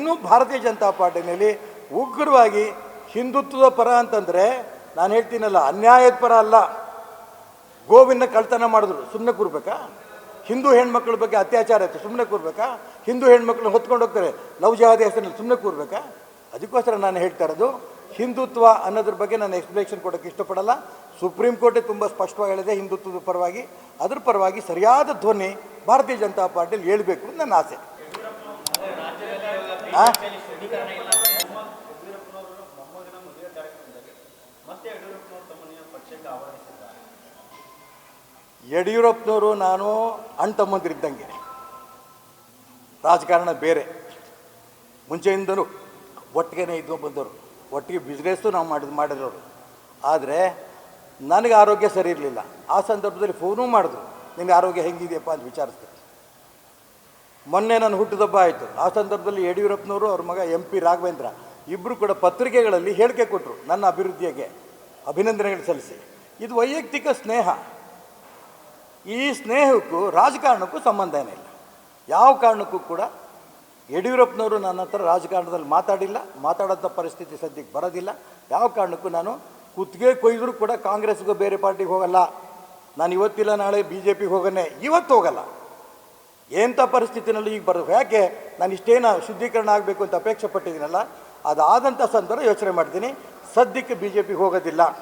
ಇನ್ನೂ ಭಾರತೀಯ ಜನತಾ ಪಾರ್ಟಿನಲ್ಲಿ ಉಗ್ರವಾಗಿ ಹಿಂದುತ್ವದ ಪರ ಅಂತಂದರೆ ನಾನು ಹೇಳ್ತೀನಲ್ಲ, ಅನ್ಯಾಯದ ಪರ ಅಲ್ಲ. ಗೋವಿನ ಕಳ್ತನ ಮಾಡಿದ್ರು, ಸುಮ್ಮನೆ ಕೂರ್ಬೇಕಾ? ಹಿಂದೂ ಹೆಣ್ಮಕ್ಳ ಬಗ್ಗೆ ಅತ್ಯಾಚಾರ ಆಯಿತು, ಸುಮ್ಮನೆ ಕೂರ್ಬೇಕಾ? ಹಿಂದೂ ಹೆಣ್ಮಕ್ಳನ್ನ ಹೊತ್ಕೊಂಡು ಹೋಗ್ತಾರೆ ಲವ್ ಜಿಹಾದಿ ಹೆಸರಿನಲ್ಲಿ, ಸುಮ್ಮನೆ ಕೂರ್ಬೇಕಾ? ಅದಕ್ಕೋಸ್ಕರ ನಾನು ಹೇಳ್ತಾ ಇರೋದು, ಹಿಂದುತ್ವ ಅನ್ನೋದ್ರ ಬಗ್ಗೆ ನಾನು ಎಕ್ಸ್ಪ್ಲೇಷನ್ ಕೊಡೋಕ್ಕೆ ಇಷ್ಟಪಡಲ್ಲ. ಸುಪ್ರೀಂ ಕೋರ್ಟೇ ತುಂಬ ಸ್ಪಷ್ಟವಾಗಿ ಹೇಳಿದೆ ಹಿಂದುತ್ವದ ಪರವಾಗಿ. ಅದ್ರ ಪರವಾಗಿ ಸರಿಯಾದ ಧ್ವನಿ ಭಾರತೀಯ ಜನತಾ ಪಾರ್ಟಿಯಲ್ಲಿ ಹೇಳಬೇಕು ಅಂತ ನನ್ನ ಆಸೆ. ಯಡಿಯೂರಪ್ಪನವರು ನಾನು ಅಣ್ಣ ತಮ್ಮಂದಿರಿದ್ದಂಗೆ. ರಾಜಕಾರಣ ಬೇರೆ, ಮುಂಚೆಯಿಂದಲೂ ಒಟ್ಟಿಗೆ ಇದ್ದು ಬಂದವರು, ಒಟ್ಟಿಗೆ ಬಿಸ್ನೆಸ್ಸು ನಾವು ಮಾಡಿರೋರು. ಆದರೆ ನನಗೆ ಆರೋಗ್ಯ ಸರಿ ಇರಲಿಲ್ಲ. ಆ ಸಂದರ್ಭದಲ್ಲಿ ಫೋನೂ ಮಾಡಿದ್ರು, ನಿನಗೆ ಆರೋಗ್ಯ ಹೆಂಗಿದೆಯಪ್ಪ ಅಂತ ವಿಚಾರಿಸ್ತಾರೆ. ಮೊನ್ನೆ ನನ್ನ ಹುಟ್ಟುಹಬ್ಬ ಆಯಿತು. ಆ ಸಂದರ್ಭದಲ್ಲಿ ಯಡಿಯೂರಪ್ಪನವರು ಅವ್ರ ಮಗ MP ರಾಘವೇಂದ್ರ ಇಬ್ಬರು ಕೂಡ ಪತ್ರಿಕೆಗಳಲ್ಲಿ ಹೇಳಿಕೆ ಕೊಟ್ಟರು, ನನ್ನ ಅಭಿವೃದ್ಧಿಗೆ ಅಭಿನಂದನೆಗಳು ಸಲ್ಲಿಸಿ. ಇದು ವೈಯಕ್ತಿಕ ಸ್ನೇಹ. ಈ ಸ್ನೇಹಕ್ಕೂ ರಾಜಕಾರಣಕ್ಕೂ ಸಂಬಂಧ ಏನಿಲ್ಲ. ಯಾವ ಕಾರಣಕ್ಕೂ ಕೂಡ ಯಡಿಯೂರಪ್ಪನವರು ನನ್ನ ಹತ್ರ ರಾಜಕಾರಣದಲ್ಲಿ ಮಾತಾಡಿಲ್ಲ, ಮಾತಾಡೋಂಥ ಪರಿಸ್ಥಿತಿ ಸದ್ಯಕ್ಕೆ ಬರೋದಿಲ್ಲ. ಯಾವ ಕಾರಣಕ್ಕೂ ನಾನು ಕುತ್ತಿಗೆ ಕೊಯ್ದರೂ ಕೂಡ ಕಾಂಗ್ರೆಸ್ಗೂ ಬೇರೆ ಪಾರ್ಟಿಗೆ ಹೋಗಲ್ಲ. ನಾನು ಇವತ್ತಿಲ್ಲ ನಾಳೆ BJPಗೆ ಹೋಗನೆ, ಇವತ್ತು ಹೋಗಲ್ಲ. ಎಂಥ ಪರಿಸ್ಥಿತಿನಲ್ಲಿ ಈಗ ಬರೋದು, ಯಾಕೆ ನಾನು ಇಷ್ಟೇನ ಶುದ್ಧೀಕರಣ ಆಗಬೇಕು ಅಂತ ಅಪೇಕ್ಷೆ ಪಟ್ಟಿದ್ದೀನಲ್ಲ, ಅದಾದಂಥ ಸಂದರ್ಭ ಯೋಚನೆ ಮಾಡ್ತೀನಿ. ಸದ್ಯಕ್ಕೆ BJPಗೆ ಹೋಗೋದಿಲ್ಲ.